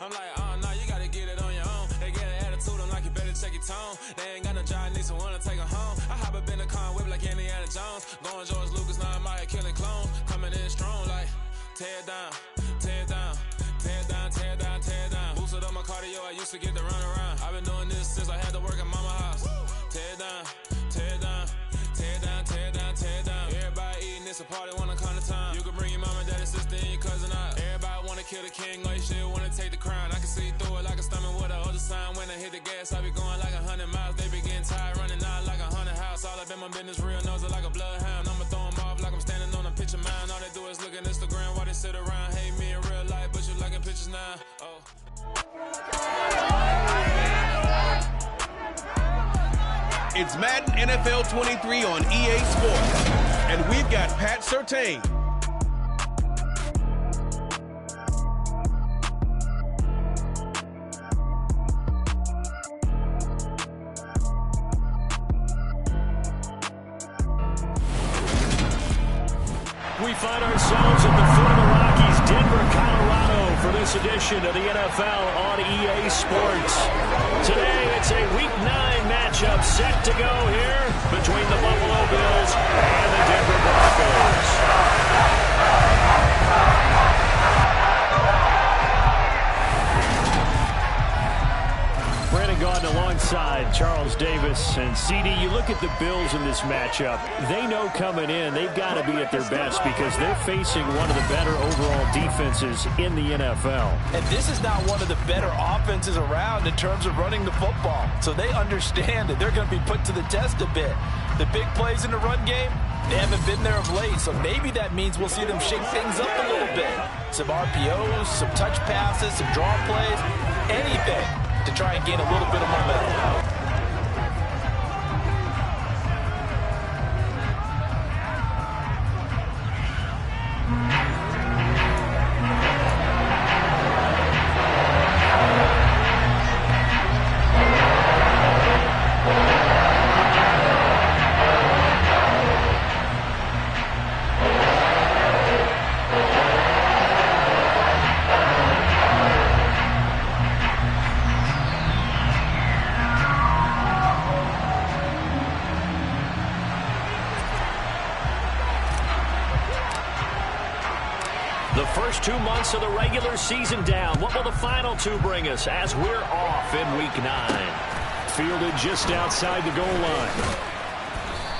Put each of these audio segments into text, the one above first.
I'm like, oh, no, you gotta get it on your own. They get an attitude, I'm like, you better check your tone. They ain't got no job, need someone to take them home. I hop up in the car and whip like Indiana Jones. Going George Lucas, now I'm out here killing clones. Coming in strong like, tear down, tear down, tear down, tear down, tear down. Boosted up my cardio, I used to get to run around. I've been doing this since I had to work at mama house. Tear down, tear down, tear down, tear down, tear down. Everybody eating, it's a party, wanna come to time. You can bring your mama, daddy, sister, and your cousin out. Everybody wanna kill the king, or you shit wanna take the crown. I can see through it like a stomach with a other sign. When I hit the gas, I be going like 100 miles. They be getting tired, running out like 100 house. All up in my business, real nose like a bloodhound. I'ma throw them off like I'm standing on a picture mound. All they do is look at Instagram while they sit around. Hate me in real life, but you liking pictures now. Oh. It's Madden NFL 23 on EA Sports, and we've got Pat Surtain. We find ourselves at the foot of the Rockies, Denver, Colorado, for this edition of the NFL on EA Sports. Today, it's a Week 9 matchup set to go here between the Buffalo Bills and the Denver Broncos. Brandon Gaudin alongside Charles Davis. And CD, you look at the Bills in this matchup. They know coming in they've got to be at their best because they're facing one of the better overall defenses in the NFL. And this is not one of the better offenses around in terms of running the football. So they understand that they're going to be put to the test a bit. The big plays in the run game, they haven't been there of late. So maybe that means we'll see them shake things up a little bit. Some RPOs, some touch passes, some draw plays, anything to try and gain a little bit of momentum. The first 2 months of the regular season down. What will the final two bring us as we're off in Week 9? Fielded just outside the goal line.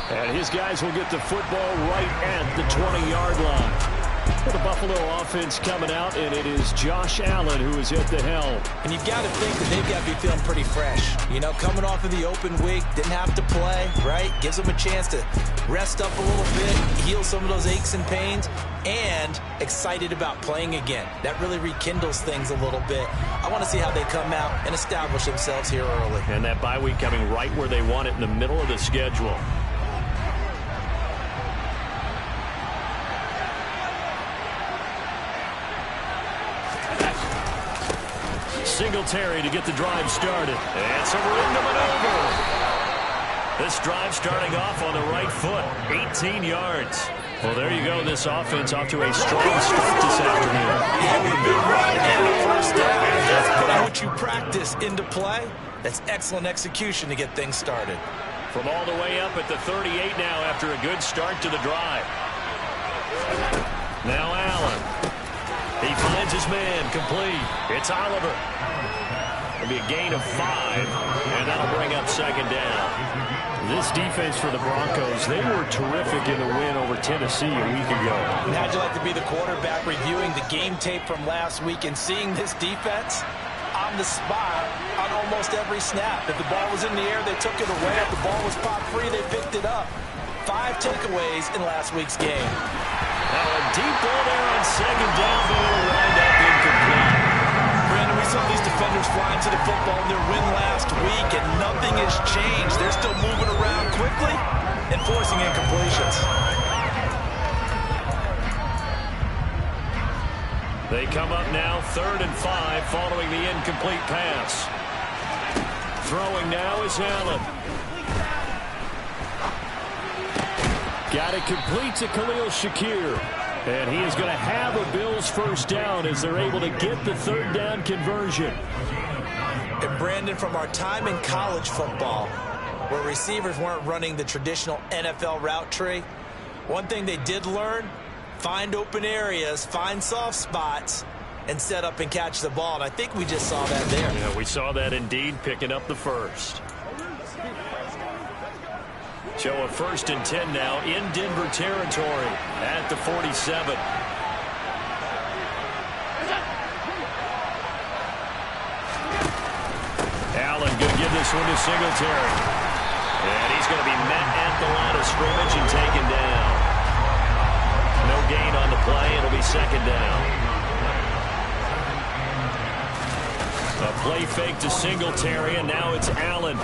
And his guys will get the football right at the 20-yard line. For the Buffalo offense coming out, and it is Josh Allen who is at the helm. And you've got to think that they've got to be feeling pretty fresh. You know, coming off of the open week, didn't have to play, right? Gives them a chance to rest up a little bit, heal some of those aches and pains, and excited about playing again. That really rekindles things a little bit. I want to see how they come out and establish themselves here early. And that bye week coming right where they want it in the middle of the schedule. Singletary to get the drive started. And some room to maneuver. This drive starting off on the right foot. 18 yards. Well, there you go. This offense off to a strong start this afternoon. Yeah, we've been running and first down. That's putting what you practice into play. That's excellent execution to get things started. From all the way up at the 38 now after a good start to the drive. Now Allen. He finds his man complete. It's Oliver. It'll be a gain of 5, and that'll bring up second down. This defense for the Broncos, they were terrific in the win over Tennessee a week ago. And how'd you like to be the quarterback reviewing the game tape from last week and seeing this defense on the spot on almost every snap? If the ball was in the air, they took it away. If the ball was popped free, they picked it up. 5 takeaways in last week's game. Now a deep ball there on second down, but it'll wind up incomplete. Brandon, we saw these defenders flying to the football in their win last week, and nothing has changed. They're still moving around quickly and forcing incompletions. They come up now 3rd and 5 following the incomplete pass. Throwing now is Allen. Got it complete to Khalil Shakir. And he is going to have a Bills first down as they're able to get the third down conversion. And Brandon, from our time in college football, where receivers weren't running the traditional NFL route tree, one thing they did learn, find open areas, find soft spots, and set up and catch the ball. And I think we just saw that there. Yeah, we saw that indeed, picking up the first. So a 1st and 10 now in Denver territory at the 47. Allen going to give this one to Singletary. And he's going to be met at the line of scrimmage and taken down. No gain on the play. It'll be 2nd down. A play fake to Singletary, and now it's Allen.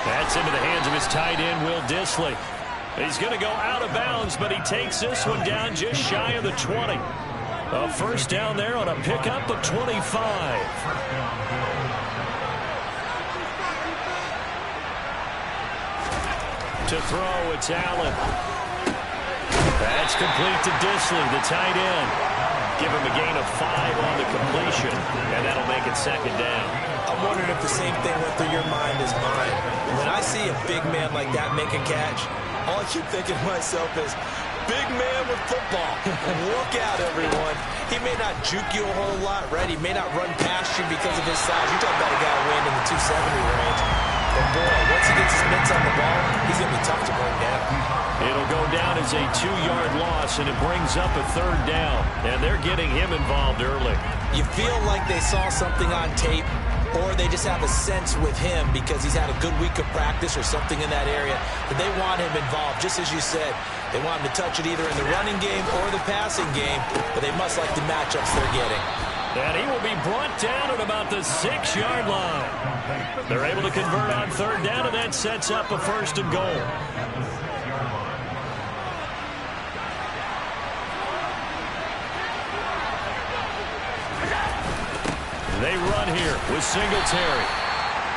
That's into the hands of his tight end, Will Dissly. He's going to go out of bounds, but he takes this one down just shy of the 20. A first down there on a pickup of 25. To throw, it's Allen. That's complete to Dissly, the tight end. Give him a gain of 5 on the completion, and that'll make it 2nd down. I'm wondering if the same thing went through your mind as mine. When I see a big man like that make a catch, all I keep thinking to myself is, big man with football. Look out, everyone. He may not juke you a whole lot, right? He may not run past you because of his size. You're talking about a guy weighing in the 270 range. But, boy, once he gets his mitts on the ball, he's going to be tough to bring down. It'll go down as a 2-yard loss, and it brings up a 3rd down. And they're getting him involved early. You feel like they saw something on tape, or they just have a sense with him because he's had a good week of practice or something in that area, but they want him involved. Just as you said, they want him to touch it either in the running game or the passing game, but they must like the matchups they're getting. And he will be brought down at about the 6-yard line. They're able to convert on 3rd down, and that sets up a 1st and goal. They run here with Singletary.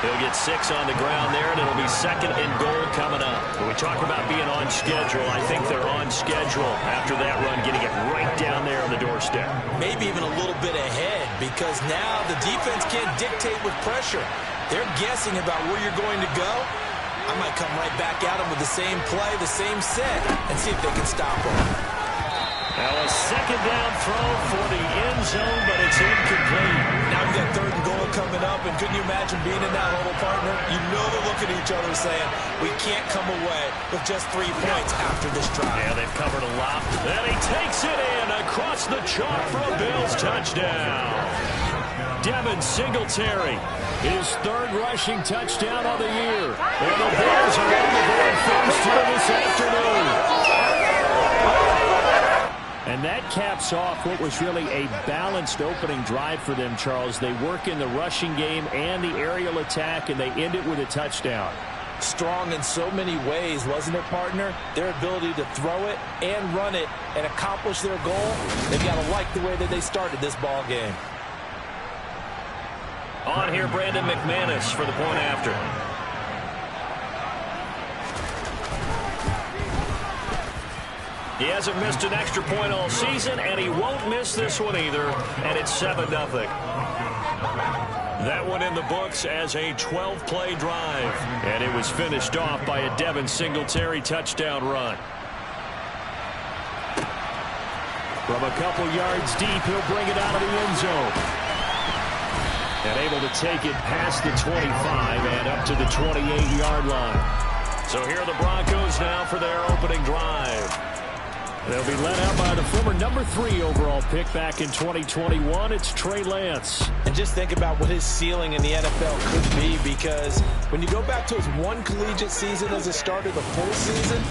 He'll get 6 on the ground there, and it'll be 2nd and goal coming up. When we talk about being on schedule, I think they're on schedule after that run, getting it right down there on the doorstep. Maybe even a little bit ahead, because now the defense can't dictate with pressure. They're guessing about where you're going to go. I might come right back at them with the same play, the same set, and see if they can stop them. Now a 2nd down throw for the end zone, but it's incomplete. Now we've got 3rd and goal coming up, and couldn't you imagine being in that huddle, partner? You know they're looking at each other saying, we can't come away with just 3 points after this drive. Yeah, they've covered a lot. And he takes it in across the chalk for a Bills touchdown. Devin Singletary, his 3rd rushing touchdown of the year. And the Bills are on the board first here this afternoon. And that caps off what was really a balanced opening drive for them, Charles. They work in the rushing game and the aerial attack, and they end it with a touchdown. Strong in so many ways, wasn't it, partner? Their ability to throw it and run it and accomplish their goal, they've got to like the way that they started this ball game. On here, Brandon McManus for the point after. He hasn't missed an extra point all season, and he won't miss this one either, and it's 7-0. That one in the books as a 12-play drive, and it was finished off by a Devin Singletary touchdown run. From a couple yards deep, he'll bring it out of the end zone. And able to take it past the 25 and up to the 28-yard line. So here are the Broncos now for their opening drive. They'll be led out by the former number 3 overall pick back in 2021. It's Trey Lance. And just think about what his ceiling in the NFL could be, because when you go back to his 1 collegiate season as a starter, the full season,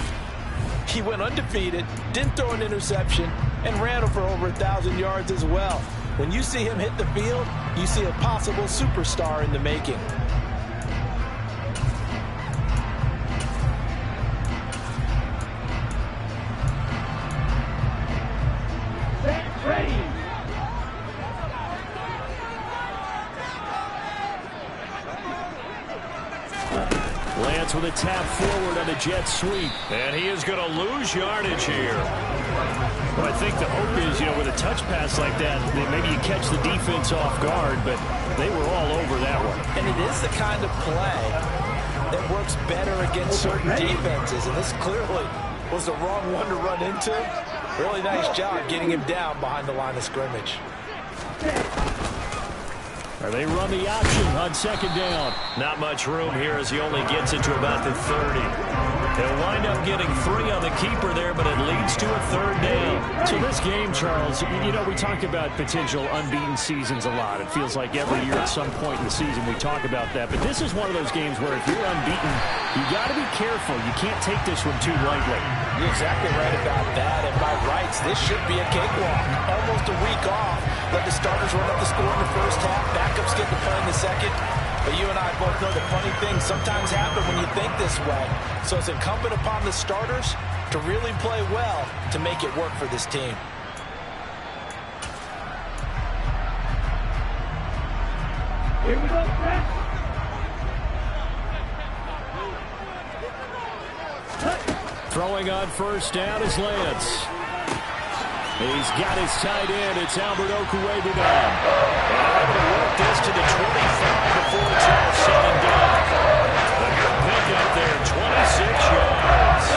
he went undefeated, didn't throw an interception, and ran for over 1,000 yards as well. When you see him hit the field, you see a possible superstar in the making. Lance with a tap forward on the jet sweep. And he is going to lose yardage here. But I think the hope is, with a touch pass like that, maybe you catch the defense off guard, but they were all over that one. And it is the kind of play that works better against certain defenses. And this clearly was the wrong one to run into. Really nice job getting him down behind the line of scrimmage. They run the option on second down. Not much room here as he only gets it to about the 30. They'll wind up getting 3 on the keeper there, but it leads to a 3rd down. So this game, Charles, we talk about potential unbeaten seasons a lot. It feels like every year at some point in the season we talk about that. But this is one of those games where if you're unbeaten, you got to be careful. You can't take this one too lightly. You're exactly right about that. And by rights, this should be a cakewalk. Almost a week off. Let the starters run up the score in the first half. Backups get the play in the second. But you and I both know the funny things sometimes happen when you think this way. So it's incumbent upon the starters to really play well to make it work for this team. Here we go, Brett. Throwing on first down is Lance. He's got his tight end. It's Albert Okwuegbunam. And able to work this to the 25 before it's all said and done. A good pick up there, 26 yards.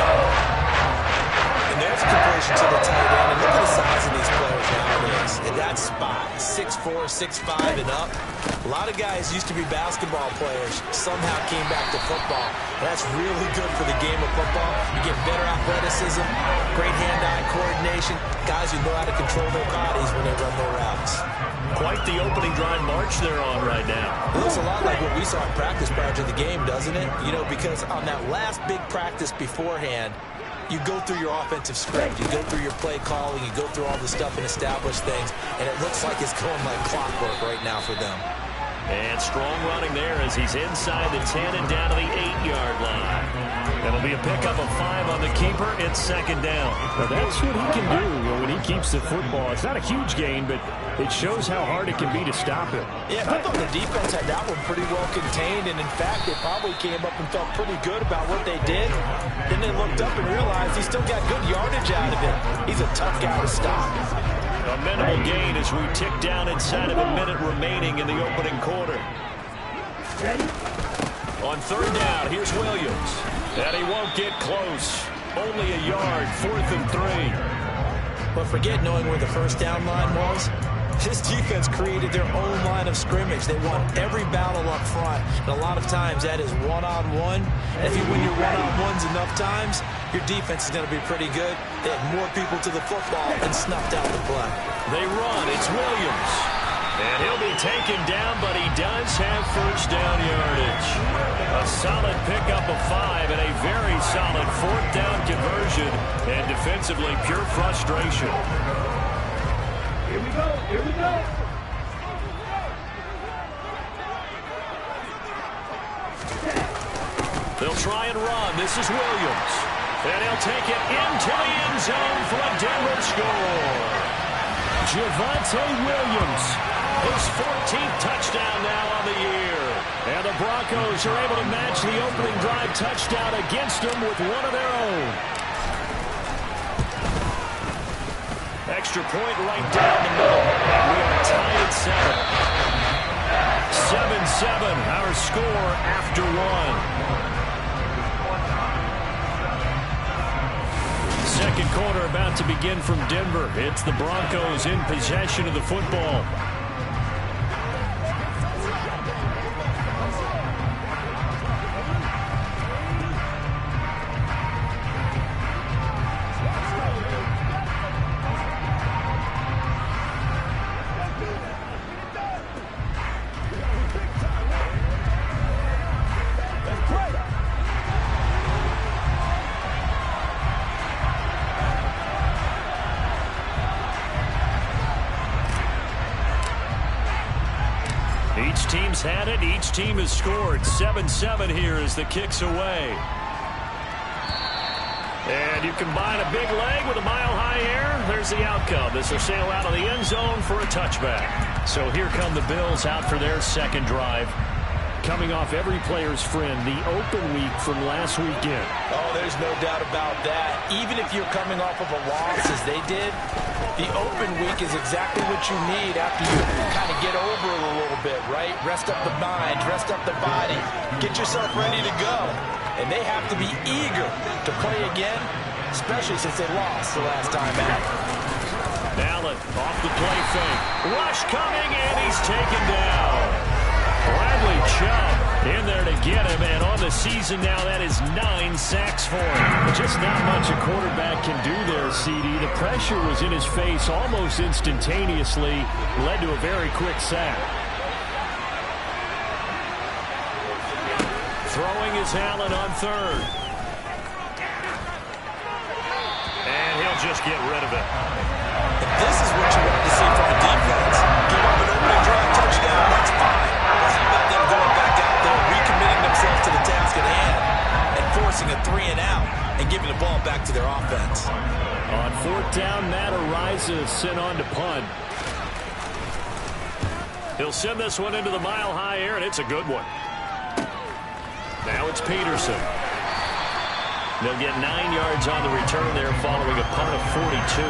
And there's completion to the tight end. And look at the size of these players nowadays. In that spot, 6'4", 6'5", and up. A lot of guys used to be basketball players, somehow came back to football. And that's really good for the game of football. You get better athleticism, great hand-eye coordination, guys who know how to control their bodies when they run their routes. Quite the opening drive march they're on right now. It looks a lot like what we saw in practice prior to the game, doesn't it? Because on that last big practice beforehand, you go through your offensive script, you go through your play calling, you go through all the stuff and establish things, and it looks like it's going like clockwork right now for them. And strong running there as he's inside the 10 and down to the 8-yard line. That'll be a pickup of 5 on the keeper. It's second down. Now that's what he can do when he keeps the football. It's not a huge gain, but it shows how hard it can be to stop him. Yeah, I thought the defense had that one pretty well contained, and in fact, they probably came up and felt pretty good about what they did. Then they looked up and realized he still got good yardage out of it. He's a tough guy to stop. A minimal gain as we tick down inside of a minute remaining in the opening quarter. On third down, here's Williams. And he won't get close. Only a yard, 4th and 3. But forget knowing where the first down line was. This defense created their own line of scrimmage. They won every battle up front. And a lot of times that is one-on-one. And if you win your one-on-ones enough times, your defense is going to be pretty good. They had more people to the football and snuffed out the play. They run. It's Williams. And he'll be taken down, but he does have first down yardage. A solid pickup of 5 and a very solid 4th down conversion. And defensively, pure frustration. Here we go. Here we go. They'll try and run. This is Williams. And he'll take it into the end zone for a Denver score. Javonte Williams. His 14th touchdown now on the year. And the Broncos are able to match the opening drive touchdown against them with one of their own. Extra point right down the middle. And we are tied at 7. 7-7, our score after 1. Second quarter about to begin from Denver. It's the Broncos in possession of the football. Each team's had it. Each team has scored. 7-7 here as the kick's away. And you combine a big leg with a mile-high air. There's the outcome. This will sail out of the end zone for a touchback. So here come the Bills out for their second drive. coming off every player's friend, the open week from last weekend. Oh, there's no doubt about that. Even if you're coming off of a loss as they did, the open week is exactly what you need after you kind of get over it a little bit, right? Rest up the mind, rest up the body, get yourself ready to go. And they have to be eager to play again, especially since they lost the last time out. Allen off the play fake. Rush coming, and he's taken down. Bradley Chubb in there to get him, and on the season now, that is 9 sacks for him. Just not much a quarterback can do there, CD. The pressure was in his face almost instantaneously, led to a very quick sack. Throwing is Allen on third. And he'll just get rid of it. This is what you want to see from a defense. Give up an opening drive touchdown, that's fine. But how about them going back out there, recommitting themselves to the task at hand, and forcing a 3-and-out, and giving the ball back to their offense? On fourth down, Matt Araiza is sent on to punt. He'll send this one into the mile-high air, and it's a good one. Now it's Peterson. They'll get 9 yards on the return there following a punt of 42.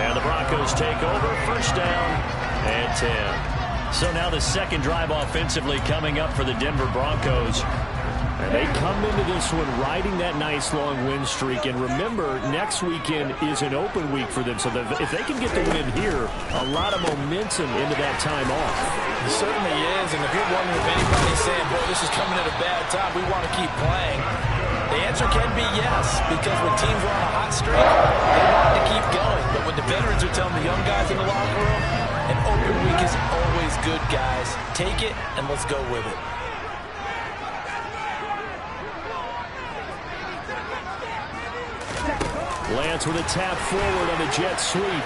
And the Broncos take over, first down and 10. So now the second drive offensively coming up for the Denver Broncos. And they come into this one riding that nice long win streak. And remember, next weekend is an open week for them. So if they can get the win here, a lot of momentum into that time off. It certainly is. And if you're wondering if anybody's saying, boy, this is coming at a bad time, we want to keep playing, the answer can be yes, because when teams are on a hot streak, they want to keep going. But when the veterans are telling the young guys in the locker room, an open week is always good, guys. Take it, and let's go with it. Lance with a tap forward on the jet sweep.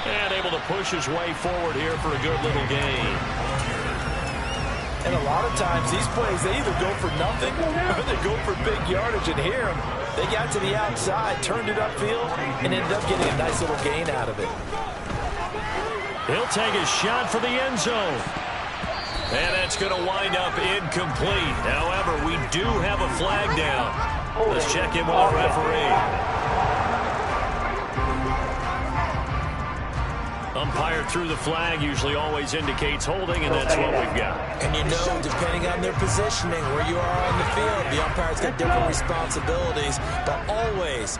And able to push his way forward here for a good little gain. And a lot of times, these plays, they either go for nothing or they go for big yardage. And here, they got to the outside, turned it upfield, and ended up getting a nice little gain out of it. He'll take a shot for the end zone. And that's going to wind up incomplete. However, we do have a flag down. Let's check in with our referee. Umpire threw the flag, usually always indicates holding, and that's what we've got. And you know, depending on their positioning, where you are on the field, the umpire's got different responsibilities, but always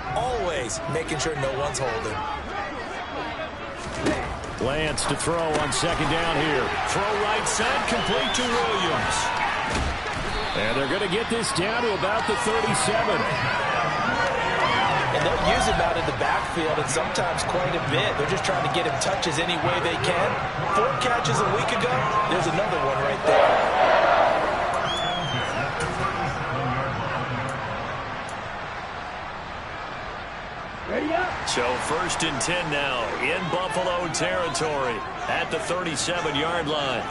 making sure no one's holding. Lance to throw on second down here. Throw right side, complete to Williams. And they're going to get this down to about the 37. And they'll use him out in the backfield, and sometimes quite a bit. They're just trying to get him touches any way they can. 4 catches a week ago. There's another one right there. Ready up. So first and 10 now in Buffalo territory at the 37-yard line.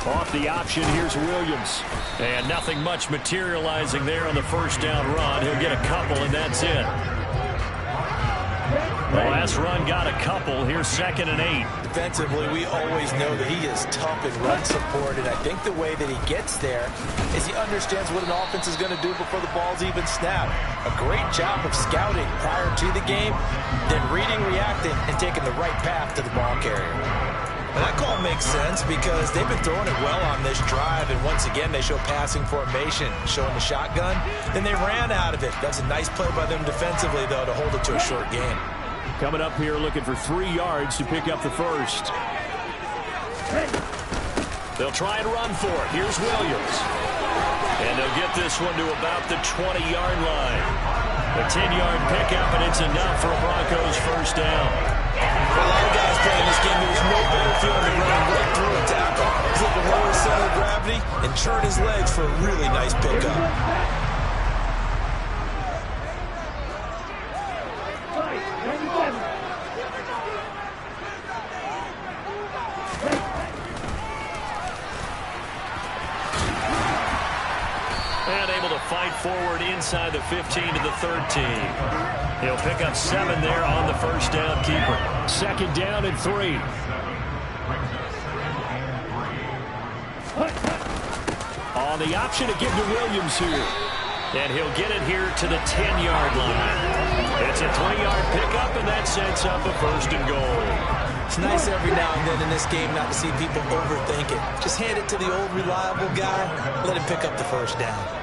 Off the option, here's Williams. And nothing much materializing there on the first down run. He'll get a couple, and that's it. The last run got a couple. Here's second and 8. Defensively, we always know that he is tough in run support, and I think the way that he gets there is he understands what an offense is going to do before the ball's even snapped. A great job of scouting prior to the game, then reading, reacting, and taking the right path to the ball carrier. And that call makes sense because they've been throwing it well on this drive, and once again, they show passing formation, showing the shotgun. Then they ran out of it. That's a nice play by them defensively, though, to hold it to a short game. Coming up here looking for 3 yards to pick up the first. They'll try and run for it. Here's Williams. And they'll get this one to about the 20-yard line. A 10-yard pickup, and it's enough for a Broncos first down. For a lot of guys playing this game, there's no better feeling than running right through a tackle. He's able to lower his center of gravity and turn his legs for a really nice pickup. And able to fight forward inside the 15 to the 13. He'll pick up 7 there on the first down keeper. 2nd down and 3. On the option to give to Williams here. And he'll get it here to the 10-yard line. It's a 3-yard pickup, and that sets up a 1st and goal. It's nice every now and then in this game not to see people overthink it. Just hand it to the old reliable guy. Let him pick up the 1st down.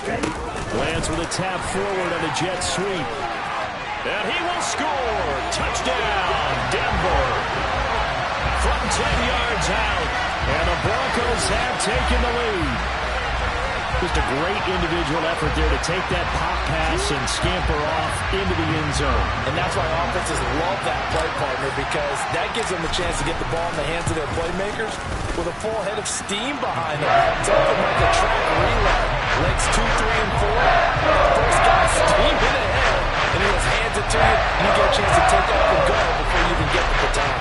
Lance with a tap forward on the jet sweep. And he will score. Touchdown, Denver. From 10 yards out. And the Broncos have taken the lead. Just a great individual effort there to take that pop pass and scamper off into the end zone. And that's why offenses love that play partner, because that gives them a chance to get the ball in the hands of their playmakers with a full head of steam behind them. It's often like a track relay. Legs 2, 3, and 4. First guy steaming ahead, and he just hands it to you, and you get a chance to take off and go before you even get the baton.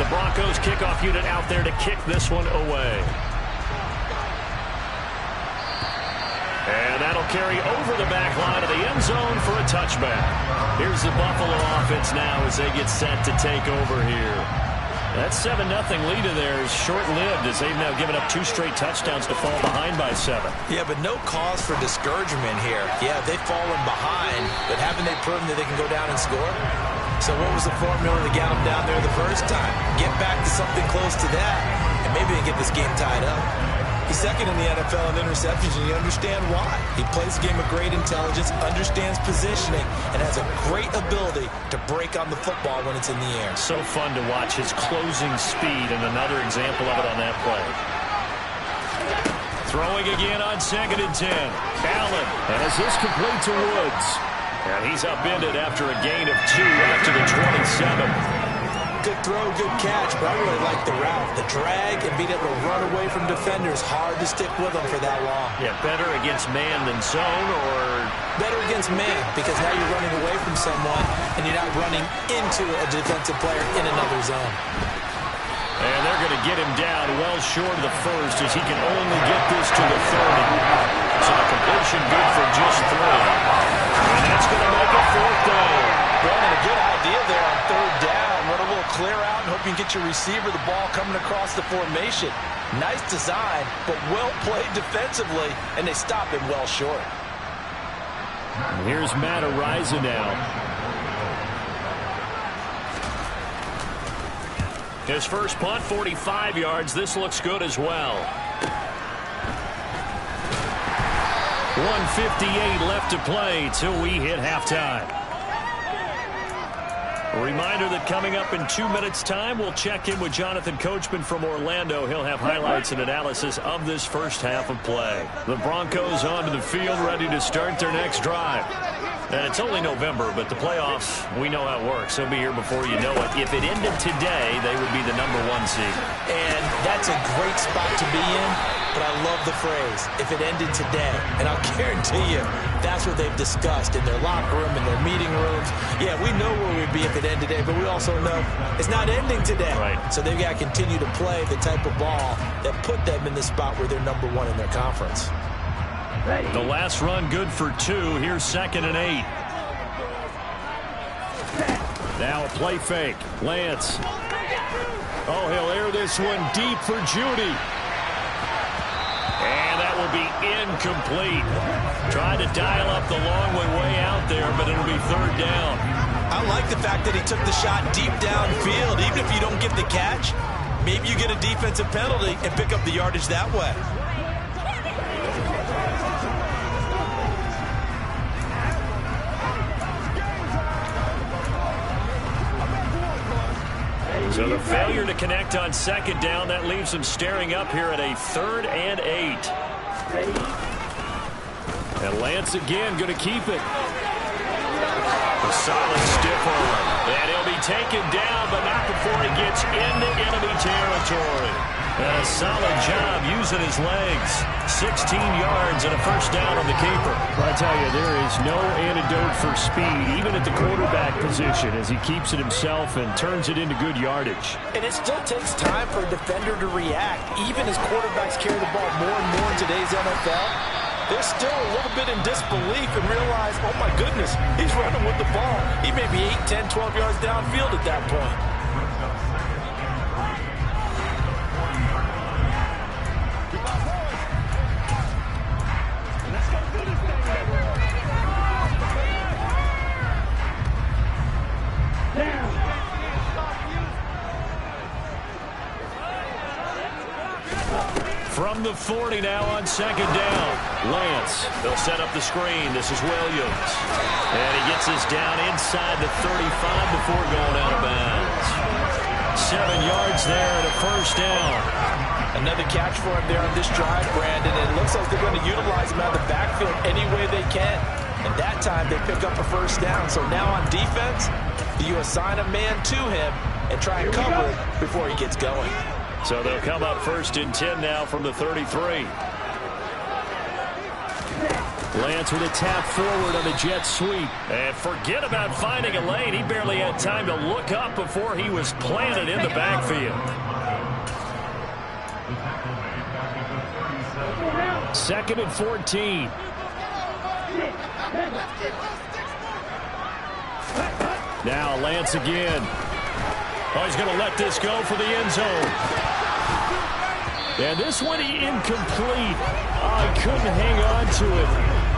The Broncos kickoff unit out there to kick this one away. And that'll carry over the back line of the end zone for a touchback. Here's the Buffalo offense now as they get set to take over here. That 7-0 lead of theirs short-lived as they've now given up 2 straight touchdowns to fall behind by 7. Yeah, but no cause for discouragement here. Yeah, they've fallen behind, but haven't they proven that they can go down and score? So what was the formula to get them down there the first time? Get back to something close to that, and maybe they get this game tied up. He's 2nd in the NFL in interceptions, and you understand why. He plays a game of great intelligence, understands positioning, and has a great ability to break on the football when it's in the air. So fun to watch his closing speed, and another example of it on that play. Throwing again on 2nd and 10. Allen has this complete to Woods. And he's upended after a gain of 2 out to the 27. Good throw, good catch, but I really like the route. The drag and being able to run away from defenders, hard to stick with them for that long. Yeah, better against man than zone, or better against man, because now you're running away from someone and you're not running into a defensive player in another zone. And they're going to get him down well short of the 1st as he can only get this to the 30. So the completion good for just 3. And that's going to make a 4th down. Brandon, a good idea there on 3rd down. Run a little clear out and hope you can get your receiver the ball coming across the formation. Nice design, but well played defensively, and they stop him well short. Here's Matt Araiza now. His first punt, 45 yards. This looks good as well. 1:58 left to play till we hit halftime. A reminder that coming up in 2 minutes' time, we'll check in with Jonathan Coachman from Orlando. He'll have highlights and analysis of this first half of play. The Broncos onto the field, ready to start their next drive. And it's only November, but the playoffs, we know how it works. They'll be here before you know it. If it ended today, they would be the #1 seed. And that's a great spot to be in, but I love the phrase, if it ended today. And I'll guarantee you, that's what they've discussed in their locker room, in their meeting rooms. Yeah, we know where we'd be if it ended today, but we also know it's not ending today. Right. So they've got to continue to play the type of ball that put them in the spot where they're #1 in their conference. The last run good for 2. Here's 2nd and 8. Now a play fake. Lance. Oh, he'll air this one deep for Judy. And that will be incomplete. Tried to dial up the long one way out there, but it'll be 3rd down. I like the fact that he took the shot deep downfield. Even if you don't get the catch, maybe you get a defensive penalty and pick up the yardage that way. So the failure to connect on 2nd down, that leaves them staring up here at a 3rd and 8. And Lance again going to keep it. A solid stiff arm. And he'll be taken down, but not before he gets into enemy territory. And a solid job using his legs. 16 yards and a first down on the keeper. I tell you, there is no antidote for speed, even at the quarterback position, as he keeps it himself and turns it into good yardage. And it still takes time for a defender to react. Even as quarterbacks carry the ball more and more in today's NFL, they're still a little bit in disbelief and realize, oh my goodness, he's running with the ball. He may be 8, 10, 12 yards downfield at that point. From the 40 now on second down. Lance, they'll set up the screen. This is Williams. And he gets this down inside the 35 before going out of bounds. 7 yards there and a first down. Another catch for him there on this drive, Brandon. And it looks like they're going to utilize him out of the backfield any way they can. And that time they pick up a first down. So now on defense, you assign a man to him and try and cover it before he gets going. So they'll come up 1st and 10 now from the 33. Lance with a tap forward on the jet sweep. And forget about finding a lane. He barely had time to look up before he was planted in the backfield. 2nd and 14. Now Lance again. Oh, he's going to let this go for the end zone. And this one incomplete. Oh, he couldn't hang on to it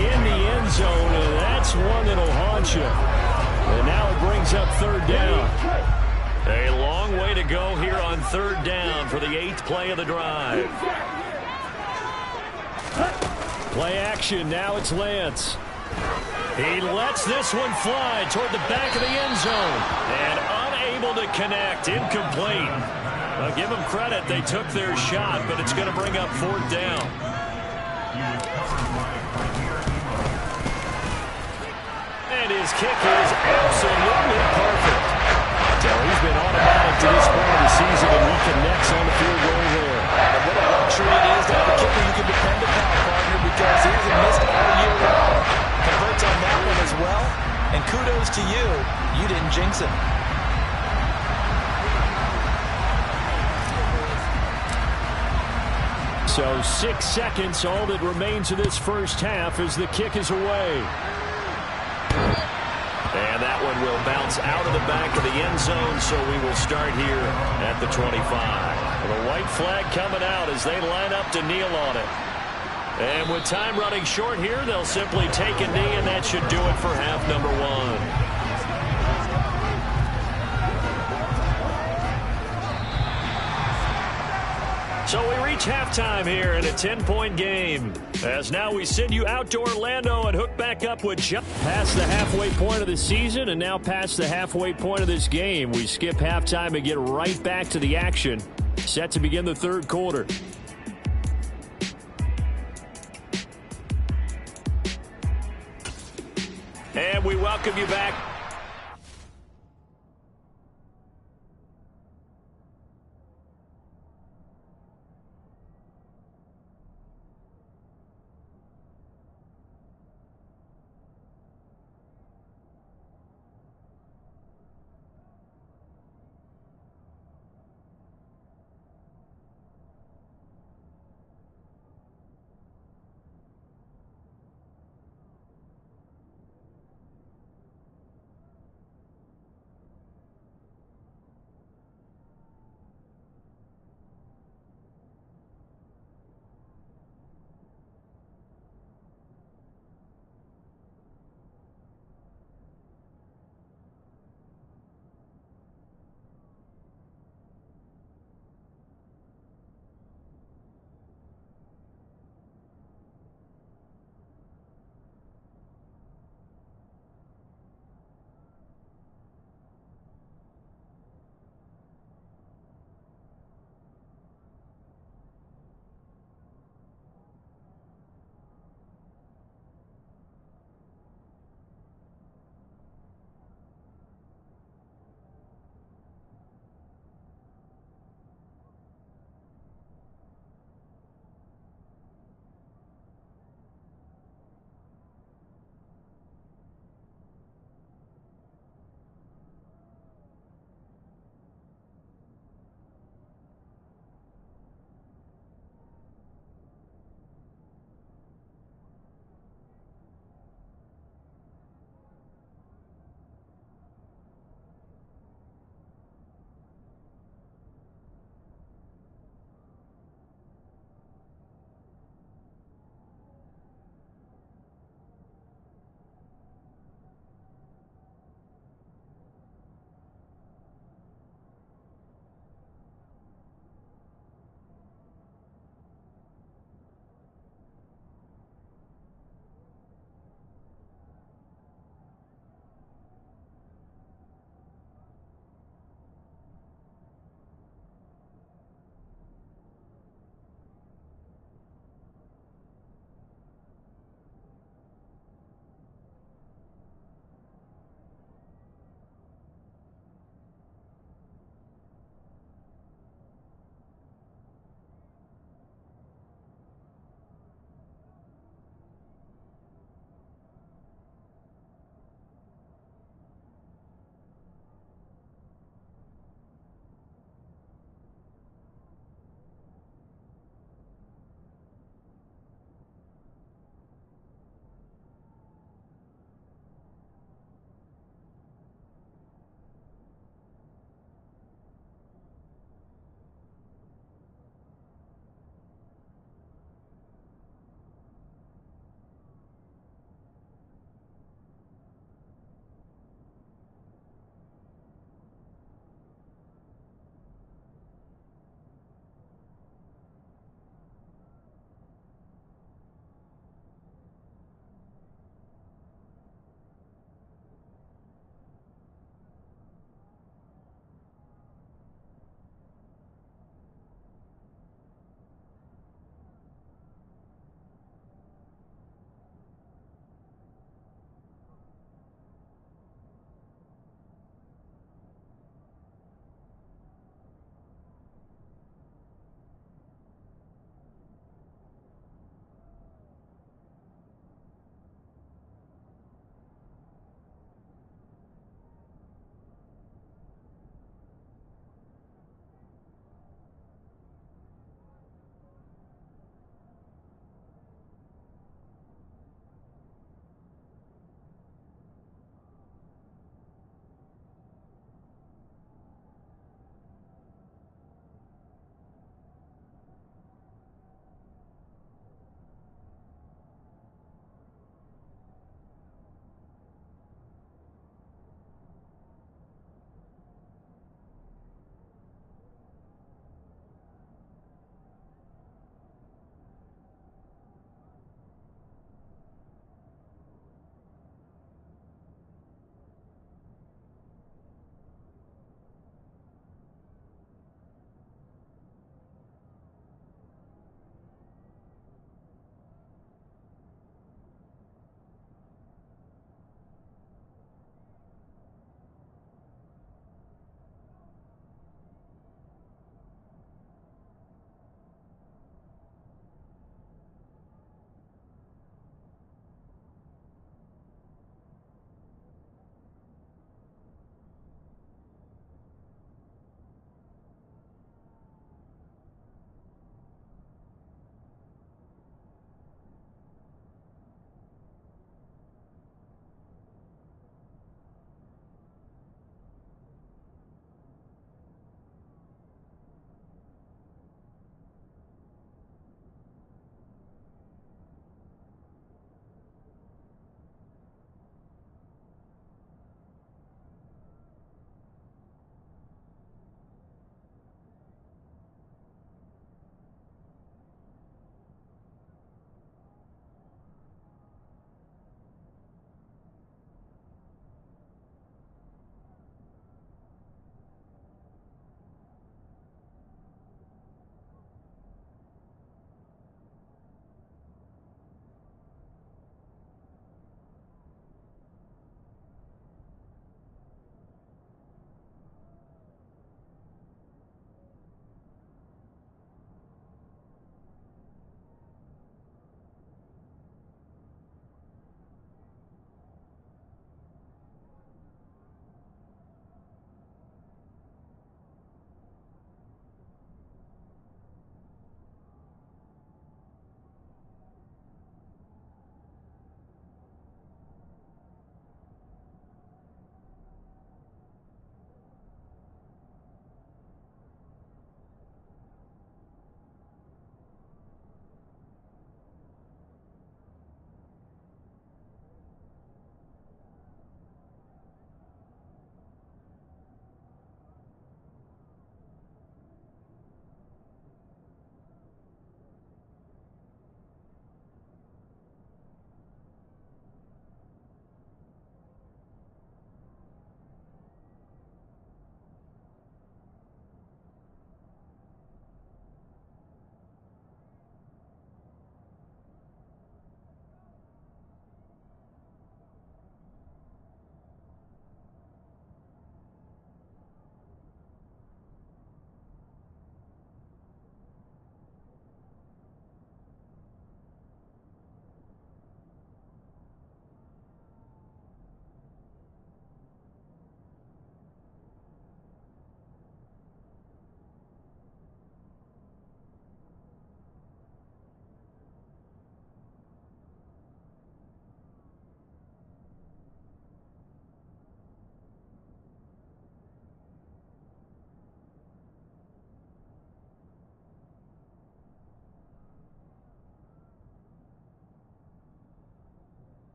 in the end zone, and that's one that'll haunt you. And now it brings up 3rd down. A long way to go here on 3rd down for the 8th play of the drive. Play action. Now it's Lance. He lets this one fly toward the back of the end zone. And unable to connect. Incomplete. Well, give them credit. They took their shot, but it's going to bring up 4th down. And his kick is absolutely perfect. So he's been automatic to this point of the season, and he connects on the field goal there. And what a luxury it is to have a kicker you can depend upon, partner, because he hasn't missed all year long. Converts on that one as well. And kudos to you. You didn't jinx him. So 6 seconds, all that remains of this first half as the kick is away. And that one will bounce out of the back of the end zone, so we will start here at the 25. The white flag coming out as they line up to kneel on it. And with time running short here, they'll simply take a knee, and that should do it for half number 1. So we reach halftime here in a 10-point game. As now we send you out to Orlando and hook back up with John. Past the halfway point of the season and now past the halfway point of this game. We skip halftime and get right back to the action. Set to begin the 3rd quarter. And we welcome you back.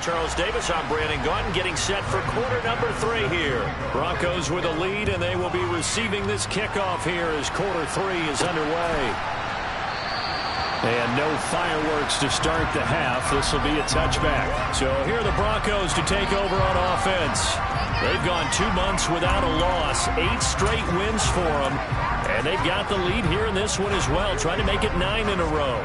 Charles Davis, I'm Brandon Gaudin, getting set for quarter number 3 here. Broncos with a lead, and they will be receiving this kickoff here as quarter 3 is underway. And no fireworks to start the half. This will be a touchback. So here are the Broncos to take over on offense. They've gone 2 months without a loss. 8 straight wins for them. And they've got the lead here in this one as well, trying to make it 9 in a row.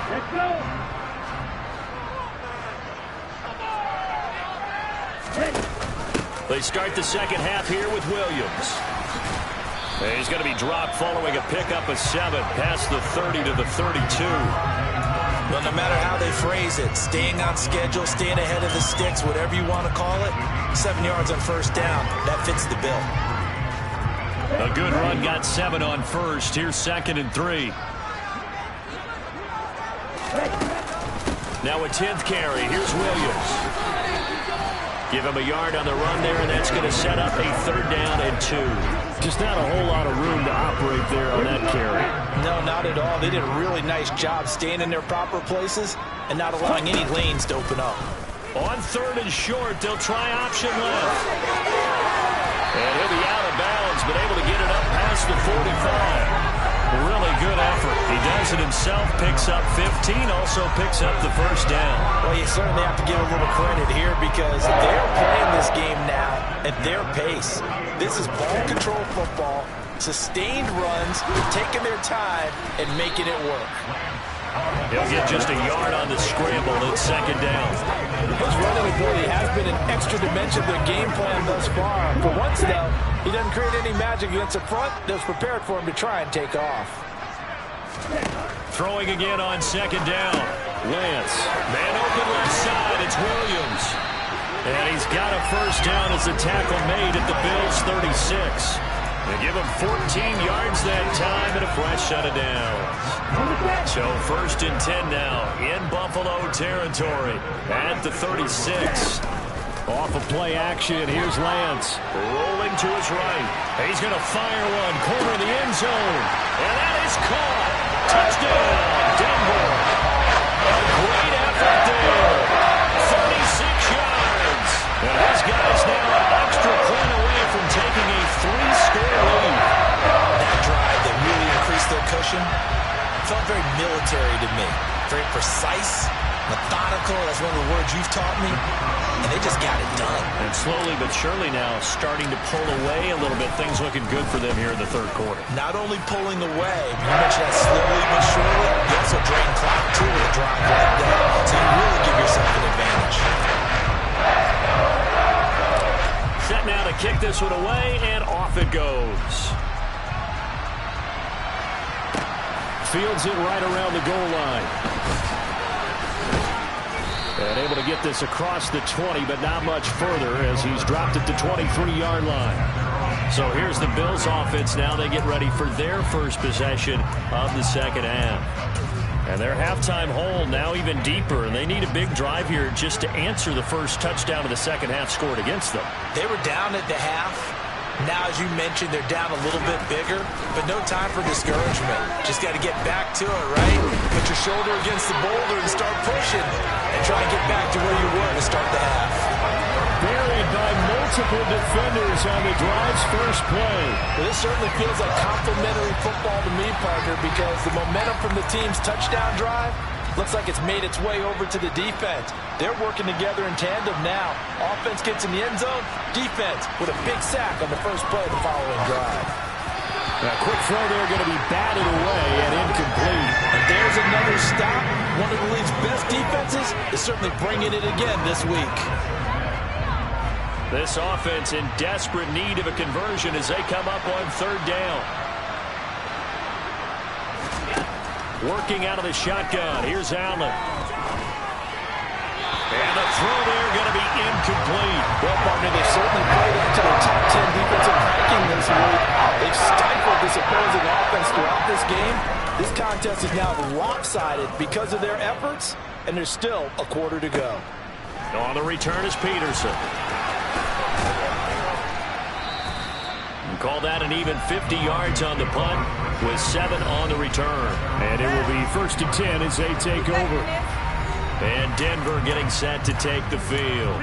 Let's go. They start the second half here with Williams. And he's going to be dropped following a pickup of 7 past the 30 to the 32. Well, no matter how they phrase it, staying on schedule, staying ahead of the sticks, whatever you want to call it, 7 yards on first down, that fits the bill. A good run got 7 on first. Here's 2nd and 3. Now a 10th carry. Here's Williams. Give him a yard on the run there, and that's going to set up a 3rd down and 2. Just not a whole lot of room to operate there on that carry. No, not at all. They did a really nice job staying in their proper places and not allowing any lanes to open up. On 3rd and short, they'll try option left. And he'll be out of bounds, but able to get it up past the 45. Really good effort. He does it himself, picks up 15, also picks up the 1st down. Well, you certainly have to give a little credit here because they're playing this game now at their pace. This is ball control football, sustained runs, taking their time and making it work. He'll get just a yard on the scramble at 2nd down. His running ability has been an extra dimension of their game plan thus far. For once, though, he doesn't create any magic against the front that's prepared for him to try and take off. Throwing again on 2nd down. Lance. Man open left side. It's Williams. And he's got a 1st down as the tackle made at the Bills' 36. They give him 14 yards that time and a fresh set of downs. So 1st and 10 now in Buffalo territory at the 36. Off of play action, here's Lance. Rolling to his right. He's going to fire one, corner of the end zone. And that is caught. Touchdown, Denver. A great effort there. 36 yards. And his guys now an extra point away from taking a 3-score lead. That drive that really increased their cushion felt very military to me. Very precise, methodical. That's one of the words you've taught me. And they just got it done. And slowly but surely now starting to pull away a little bit. Things looking good for them here in the 3rd quarter. Not only pulling away, but you mentioned that slowly but surely, you also drain clock too with a drive like that. So you really give yourself an advantage. Set now to kick this one away, and off it goes. Fields it right around the goal line. And able to get this across the 20, but not much further as he's dropped it to 23-yard line. So here's the Bills offense now. They get ready for their first possession of the 2nd half. And their halftime hole now even deeper, and they need a big drive here just to answer the first touchdown of the 2nd half scored against them. They were down at the half. Now, as you mentioned, they're down a little bit bigger, but no time for discouragement. Just got to get back to it, right? Put your shoulder against the boulder and start pushing and try and get back to where you were to start the half. Buried by multiple defenders on the drive's first play. Well, this certainly feels like complimentary football to me, Parker, because the momentum from the team's touchdown drive looks like it's made its way over to the defense. They're working together in tandem now. Offense gets in the end zone. Defense with a big sack on the first play of the following drive. A quick throw there going to be batted away and incomplete. And there's another stop. One of the league's best defenses is certainly bringing it again this week. This offense in desperate need of a conversion as they come up on 3rd down. Working out of the shotgun. Here's Allen. And the throw there going to be incomplete. Well, partner, they've certainly played up to their top 10 defensive ranking this week. They've stifled this opposing offense throughout this game. This contest is now lopsided because of their efforts, and there's still a quarter to go. On the return is Peterson. Call that an even 50 yards on the punt with 7 on the return. And it will be 1st and 10 as they take over. And Denver getting set to take the field.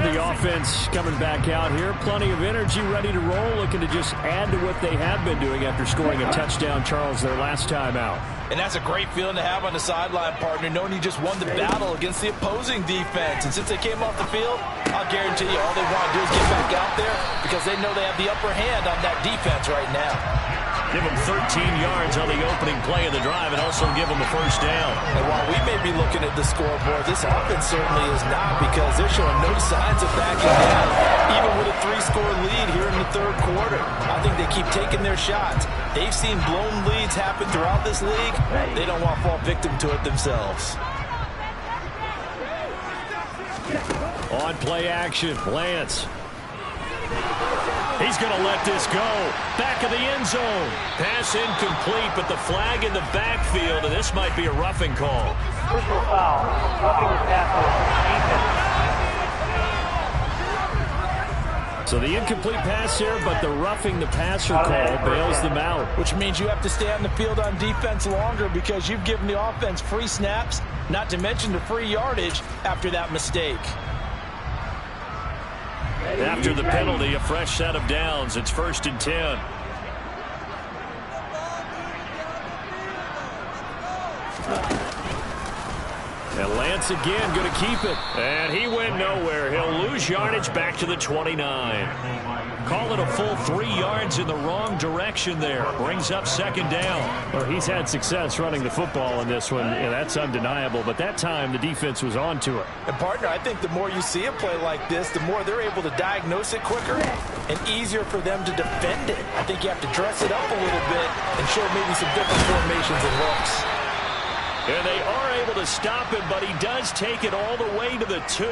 The offense coming back out here. Plenty of energy, ready to roll, looking to just add to what they have been doing after scoring a touchdown, Charles, their last time out. And that's a great feeling to have on the sideline, partner, knowing you just won the battle against the opposing defense. And since they came off the field, I'll guarantee you all they want to do is get back out there because they know they have the upper hand on that defense right now. Give them 13 yards on the opening play of the drive and also give them a first down. And while we may be looking at the scoreboard, this offense certainly is not because they're showing no signs of backing down, even with a 3-score lead here in the third quarter. I think they keep taking their shots. They've seen blown leads happen throughout this league. They don't want to fall victim to it themselves. On play action, Lance. He's going to let this go. Back of the end zone. Pass incomplete, but the flag in the backfield, and this might be a roughing call. Personal foul. Roughing the passer. So the incomplete pass there, but the roughing the passer call bails them out. Which means you have to stay on the field on defense longer because you've given the offense free snaps, not to mention the free yardage after that mistake. After the penalty, a fresh set of downs. It's 1st and 10. And Lance again going to keep it. And he went nowhere. He'll lose yardage back to the 29. Call it a full 3 yards in the wrong direction there. Brings up 2nd down. Well, he's had success running the football in this one, and that's undeniable. But that time, the defense was on to it. And, partner, I think the more you see a play like this, the more they're able to diagnose it quicker and easier for them to defend it. I think you have to dress it up a little bit and show maybe some different formations and looks. And they are able to stop him, but he does take it all the way to the 2.